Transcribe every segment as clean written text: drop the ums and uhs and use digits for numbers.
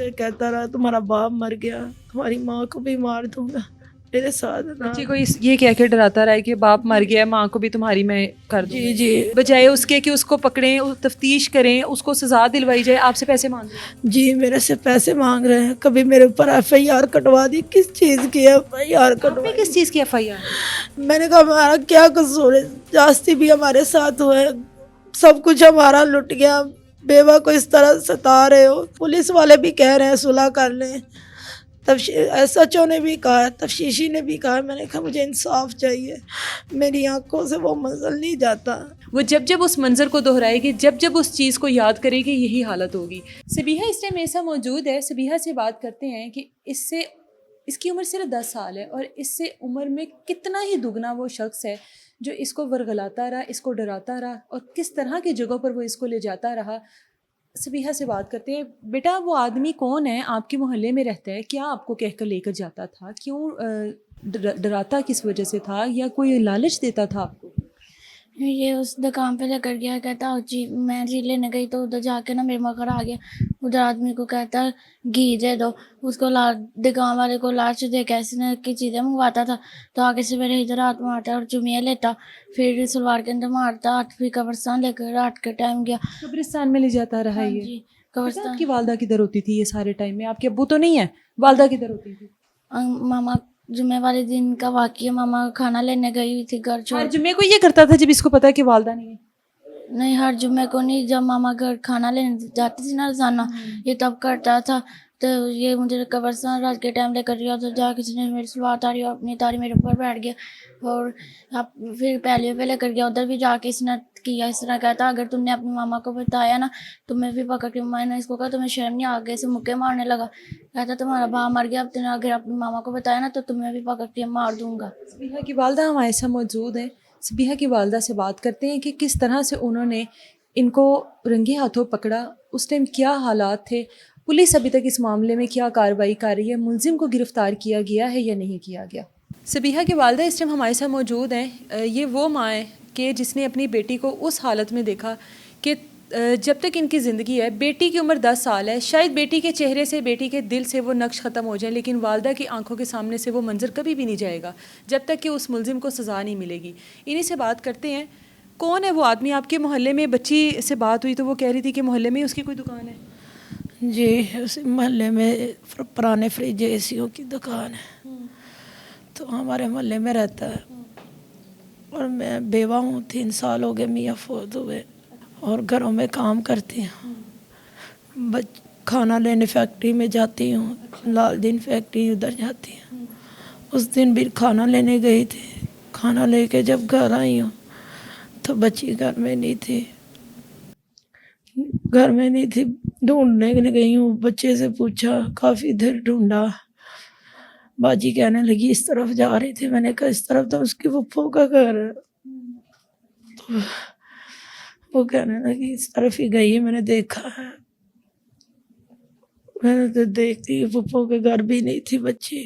उसे कहता रहा तुम्हारा बाप मर गया, तुम्हारी माँ को भी मार दूंगा, मेरे साथ ना। बच्चे को ये कह के डराता रहा है कि बाप मर गया, माँ को भी तुम्हारी मैं कर दूँ, जी जी बजाय उसके कि उसको पकड़ें, तफ्तीश करें, उसको सजा दिलवाई जाए। आपसे पैसे मांग रहे हैं। जी, मेरे से पैसे मांग रहे हैं। कभी मेरे ऊपर FIR कटवा दी, किस चीज़ की FIR आप पे कटवाई? किस चीज़ की FIR? मैंने कहा हमारा क्या कसूर है, जास्ती भी हमारे साथ हुए, सब कुछ हमारा लुट गया, बेवा को इस तरह सता रहे हो। पुलिस वाले भी कह रहे हैं सुलह कर लें, तब SHO ने भी कहा, तफ्तीशी ने भी कहा। मैंने कहा मुझे इंसाफ चाहिए, मेरी आंखों से वो मंजर नहीं जाता। वो जब जब उस मंजर को दोहराएगी, जब जब उस चीज़ को याद करेगी, यही हालत होगी। सबीहा इस टाइम ऐसा मौजूद है। सबीहा से बात करते हैं कि इसकी उम्र सिर्फ 10 साल है और इससे उम्र में कितना ही दुगना वो शख्स है जो इसको वरगलाता रहा, इसको डराता रहा और किस तरह की जगहों पर वो इसको ले जाता रहा। सबीहा से बात करते हैं। बेटा, वो आदमी कौन है? आपके मोहल्ले में रहता है? क्या आपको कहकर लेकर जाता था? क्यों डराता किस वजह से था, या कोई लालच देता था आपको? ये उस दुकान पे लेकर गया, कहता जी मैं घी लेने गई तो उधर जाके ना मेरे मगर आ गया, उधर आदमी को कहता घी दे दो, उसको दुकान वाले को लालच दे के ऐसे की चीज़ें मंगवाता था। तो आगे से मेरे इधर हाथ मारता और चुमिया लेता, फिर सलवार के अंदर मारता, फिर कब्रिस्तान लेकर रात के टाइम गया। कब्रिस्तान में ले जाता रहा हाँ ये? जी, बेटा, कब्रिस्तान। आपकी वालदा किधर होती थी ये सारे टाइम में? आपके अब्बू तो नहीं है, वालदा किधर होती थी? मामा जुम्मे वाले दिन का वाक़या, मामा खाना लेने गई हुई थी घर छोड़। हर जुम्मे को ये करता था जब इसको पता है कि वालदा नहीं है? नहीं, हर जुम्मे को नहीं, जब मामा घर खाना लेने जाती थी ना रोजाना, ये तब करता था। तो ये मुझे कब्रिस्तान रात के टाइम लेकर गया, तो जा किसी ने मेरी सलवार तारी और अपनी तारी मेरे ऊपर बैठ गया, और अब फिर पहले पे लेकर गया, उधर भी जाके इसने किया इस तरह। कहता अगर तुमने अपनी मामा को बताया ना, तुम्हें भी पकड़ के, मैंने इसको कहा तुम्हें शर्म नहीं, आगे से मुक्के मारने लगा। कहता तुम्हारा बाप मर गया, अब तुमने अगर अपनी मामा को बताया ना तो तुम्हें भी पकड़ के मार दूंगा। सबीहा की वालदा हमारे साथ मौजूद है। सबीहा की वालदा से बात करते हैं कि किस तरह से उन्होंने इनको रंगे हाथों पकड़ा, उस टाइम क्या हालात थे, पुलिस अभी तक इस मामले में क्या कार्रवाई कर रही है, मुलजिम को गिरफ्तार किया गया है या नहीं किया गया। सबीहा की वालदा इस टाइम हमारे साथ मौजूद हैं। ये वो माँ है कि जिसने अपनी बेटी को उस हालत में देखा कि जब तक इनकी ज़िंदगी है, बेटी की उम्र 10 साल है, शायद बेटी के चेहरे से, बेटी के दिल से वो नक्श ख़त्म हो जाए, लेकिन वालदा की आंखों के सामने से वो मंजर कभी भी नहीं जाएगा जब तक कि उस मुलजिम को सज़ा नहीं मिलेगी। इन्हीं से बात करते हैं। कौन है वो आदमी? आपके मोहल्ले में बच्ची से बात हुई तो वो कह रही थी कि मोहल्ले में ही उसकी कोई दुकान है। जी, उस मोहल्ले में पुराने फ्रिज ACO की दुकान है, तो हमारे मोहल्ले में रहता है। और मैं बेवा हूँ, 3 साल हो गए मियाँ फौत हुए, और घरों में काम करती हूँ। खाना लेने फैक्ट्री में जाती हूँ, लाल दिन फैक्ट्री उधर जाती हूँ। उस दिन भी खाना लेने गई थी, खाना लेके जब घर आई हूँ तो बच्ची घर में नहीं थी, ढूंढने गई हूँ। बच्चे से पूछा, काफ़ी देर ढूंढा, बाजी कहने लगी इस तरफ जा रही थी। मैंने कहा इस तरफ तो उसकी फुफ्फो का घर है, तो वो कहने लगी इस तरफ ही गई है, मैंने देखा है। मैंने तो देखती फुफ्फो के घर भी नहीं थी बच्ची।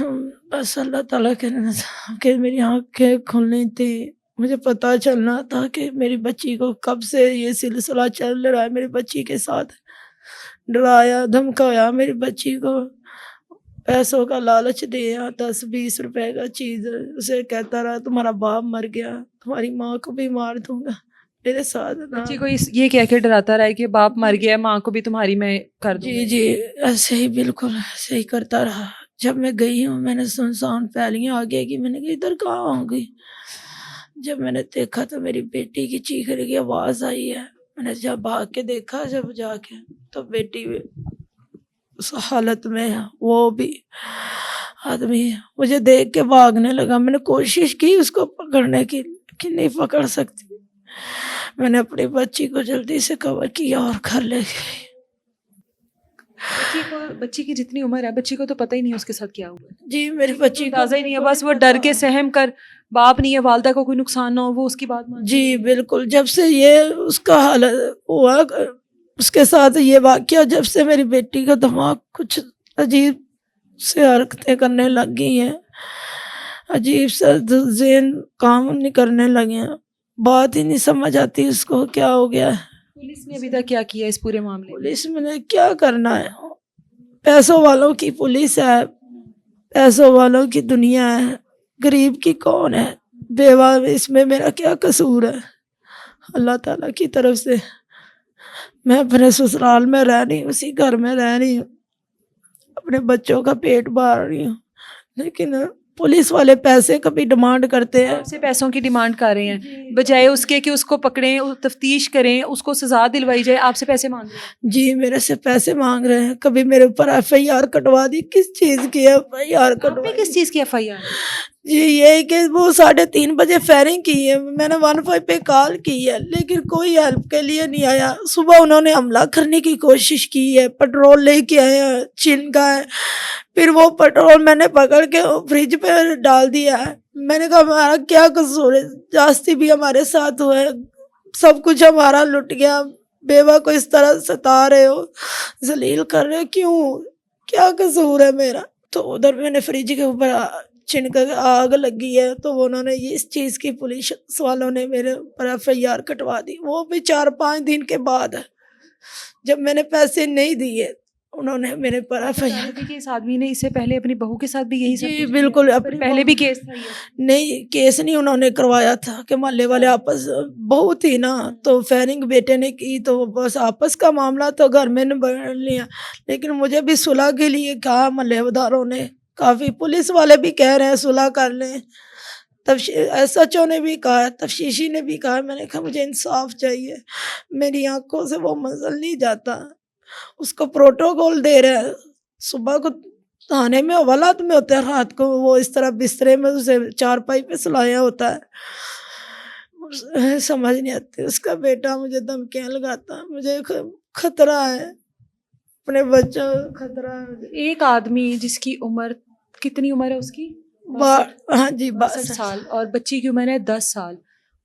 बस अल्लाह ताला कहना था कि मेरी आँखें खुलनी थी, मुझे पता चलना था कि मेरी बच्ची को कब से ये सिलसिला चल रहा है। मेरी बच्ची के साथ डराया धमकाया, मेरी बच्ची को पैसों का लालच दिया, 10-20 रुपए का चीज़, उसे कहता रहा तुम्हारा बाप मर गया, तुम्हारी माँ को भी मार दूंगा, मेरे साथ ना। बच्ची को ये कह के डराता रहा है कि बाप मर गया, माँ को भी तुम्हारी मैं कर दूंगा। जी जी, ऐसे ही बिल्कुल ऐसे ही करता रहा। जब मैं गई हूँ, मैंने सुनसान फैलियाँ आगे की, मैंने कहा इधर कहाँ हो गई। जब मैंने देखा तो मेरी बेटी की चीखने की आवाज़ आई है। मैंने जब भाग के देखा, जब जाके, तो बेटी उस हालत में है, वो भी आदमी मुझे देख के भागने लगा। मैंने कोशिश की उसको पकड़ने की, लेकिन नहीं पकड़ सकती। मैंने अपनी बच्ची को जल्दी से कवर किया और घर ले गई। बच्ची की जितनी उम्र है, बच्ची को तो पता ही नहीं उसके साथ क्या हुआ है। जी, मेरी बच्ची को अंदाजा ही नहीं है, बस वो डर के सहम कर, बाप नहीं है, वालदा को कोई नुकसान ना हो, वो उसकी बात मान। जी बिल्कुल, जब से ये उसका हालत हुआ, उसके साथ ये वाकया, जब से मेरी बेटी का दिमाग कुछ अजीब से हरकतें करने लग गई हैं, अजीब सा ज़हन काम नहीं करने लगे हैं, बात ही नहीं समझ आती उसको क्या हो गया है। पुलिस ने अभी तक क्या किया इस पूरे मामले में? पुलिस में ने क्या करना है, पैसों वालों की पुलिस है, पैसों वालों की दुनिया है, गरीब की कौन है, बेवा इसमें मेरा क्या कसूर है। अल्लाह ताला की तरफ से मैं अपने ससुराल में रह रही हूँ, उसी घर में रह रही हूँ, अपने बच्चों का पेट भर रही हूँ, लेकिन पुलिस वाले पैसे कभी डिमांड करते हैं। आपसे पैसों की डिमांड कर रहे हैं, बजाय उसके कि उसको पकड़ें, तफ्तीश करें, उसको सजा दिलवाई जाए, आपसे पैसे मांग रहे हैं। जी मेरे से पैसे मांग रहे हैं, कभी मेरे ऊपर FIR कटवा दी, किस चीज़ की FIR आप पे कटवा किस चीज़ की FIR? जी ये कि वो 3:30 बजे फायरिंग की है, मैंने 15 पे कॉल की है, लेकिन कोई हेल्प के लिए नहीं आया। सुबह उन्होंने हमला करने की कोशिश की है, पेट्रोल लेके आए हैं, छिनका है, फिर वो पेट्रोल मैंने पकड़ के फ्रिज पे डाल दिया है। मैंने कहा हमारा क्या कसूर है, जास्ती भी हमारे साथ हुआ है, सब कुछ हमारा लुट गया, बेवा को इस तरह सता रहे हो, जलील कर रहे हो, क्यों, क्या कसूर है मेरा। तो उधर मैंने फ्रिज के ऊपर छिनका आग लगी है, तो उन्होंने इस चीज़ की पुलिस वालों ने मेरे ऊपर FIR कटवा दी, वो भी 4-5 दिन के बाद, जब मैंने पैसे नहीं दिए उन्होंने मेरे पर FIR। कि इस आदमी ने इससे पहले अपनी बहू के साथ भी यही सब जी कुछ बिल्कुल, किया? अपनी पहले भी केस था ये? नहीं, केस नहीं उन्होंने करवाया था कि मोहल्ले वाले आपस, बहू थी ना तो फायरिंग बेटे ने की, तो बस आपस का मामला तो घर में निबड़ लिया, लेकिन मुझे भी सुलह के लिए कहा मोहल्लेदारों ने, काफ़ी पुलिस वाले भी कह रहे हैं सुलह कर लें, तब SHO ने भी कहा, तफ्तीशी ने भी कहा, मैंने कहा मुझे इंसाफ चाहिए, मेरी आंखों से वो मंजर नहीं जाता। उसको प्रोटोकॉल दे रहे हैं, सुबह को थाने में हवालात में होता है, रात को वो इस तरह बिस्तरे में उसे चारपाई पे सुलाया होता है, समझ नहीं आती। उसका बेटा मुझे धमकियाँ लगाता, मुझे खतरा है, अपने बच्चों को खतरा है मुझे। एक आदमी जिसकी उम्र, कितनी उम्र है उसकी? हाँ जी 62 साल, और बच्ची की उम्र है 10 साल।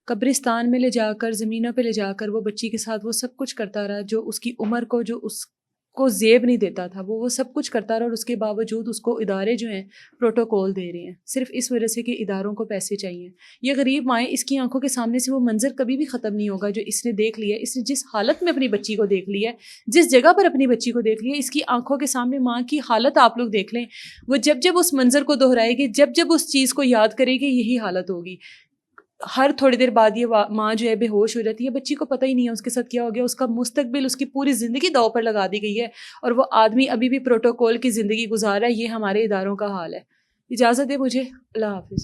कब्रिस्तान में ले जाकर, ज़मीनों पे ले जाकर वो बच्ची के साथ वो सब कुछ करता रहा जो उसकी उम्र को, जो उसको ज़ेब नहीं देता था, वो सब कुछ करता रहा, और उसके बावजूद उसको इदारे जो हैं प्रोटोकॉल दे रहे हैं, सिर्फ इस वजह से कि इदारों को पैसे चाहिए। ये गरीब माएँ, इसकी आंखों के सामने से वो मंजर कभी भी ख़त्म नहीं होगा जो इसने देख लिया है। इसने जिस हालत में अपनी बच्ची को देख लिया है, जिस जगह पर अपनी बच्ची को देख लिया, इसकी आंखों के सामने माँ की हालत आप लोग देख लें। वो जब जब उस मंजर को दोहराएगी, जब जब उस चीज़ को याद करेगी, यही हालत होगी। हर थोड़ी देर बाद ये माँ जो है बेहोश हो जाती है, बच्ची को पता ही नहीं है उसके साथ क्या हो गया, उसका मुस्तकबिल, उसकी पूरी ज़िंदगी दांव पर लगा दी गई है, और वो आदमी अभी भी प्रोटोकॉल की ज़िंदगी गुजार रहा है। ये हमारे इदारों का हाल है। इजाज़त दे मुझे, अल्लाह हाफिज़।